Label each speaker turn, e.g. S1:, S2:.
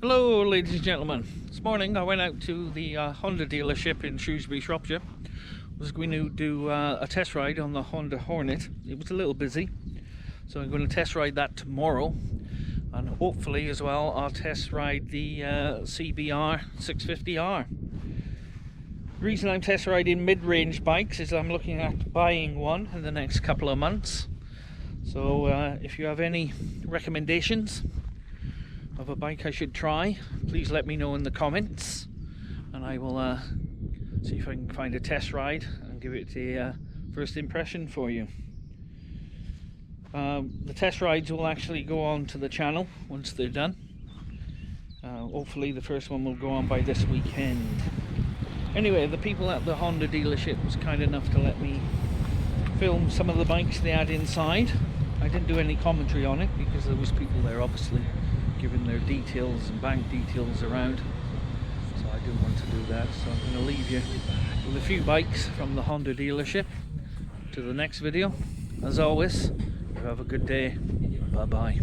S1: Hello ladies and gentlemen. This morning I went out to the Honda dealership in Shrewsbury, Shropshire. I was going to do a test ride on the Honda Hornet. It was a little busy, so I'm going to test ride that tomorrow, and hopefully as well I'll test ride the CBR 650R. The reason I'm test riding mid-range bikes is I'm looking at buying one in the next couple of months. So if you have any recommendations of a bike I should try, please let me know in the comments, and I will see if I can find a test ride and give it a first impression for you. The test rides will actually go on to the channel once they're done. Hopefully the first one will go on by this weekend. Anyway, the people at the Honda dealership was kind enough to let me film some of the bikes they had inside. I didn't do any commentary on it because there was people there obviously giving their details and bank details around, so I didn't want to do that. So I'm going to leave you with a few bikes from the Honda dealership to the next video. As always, you have a good day. Bye bye.